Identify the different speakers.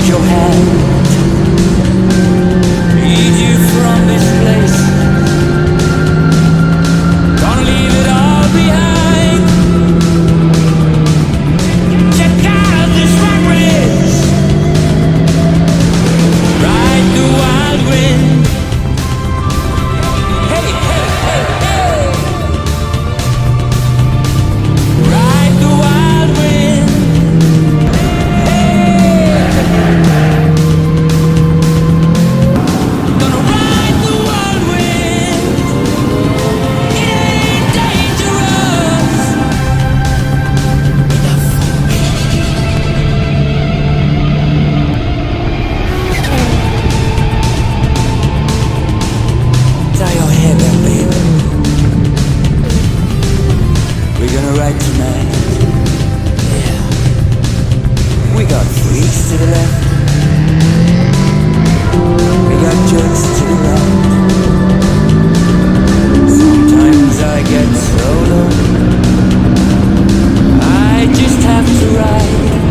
Speaker 1: your hand, lead you from this place. Gonna leave it all behind. Check out this rat race, ride the wild wind. Hey, hey, hey, hey, ride the wild wind. Gonna ride the wild wind. It ain't dangerous enough for me. Tie your hair back, baby. We're gonna ride tonight. Yeah. We got freaks to the left. We got jerks to the right. Sometimes I get so low, I just have to ride.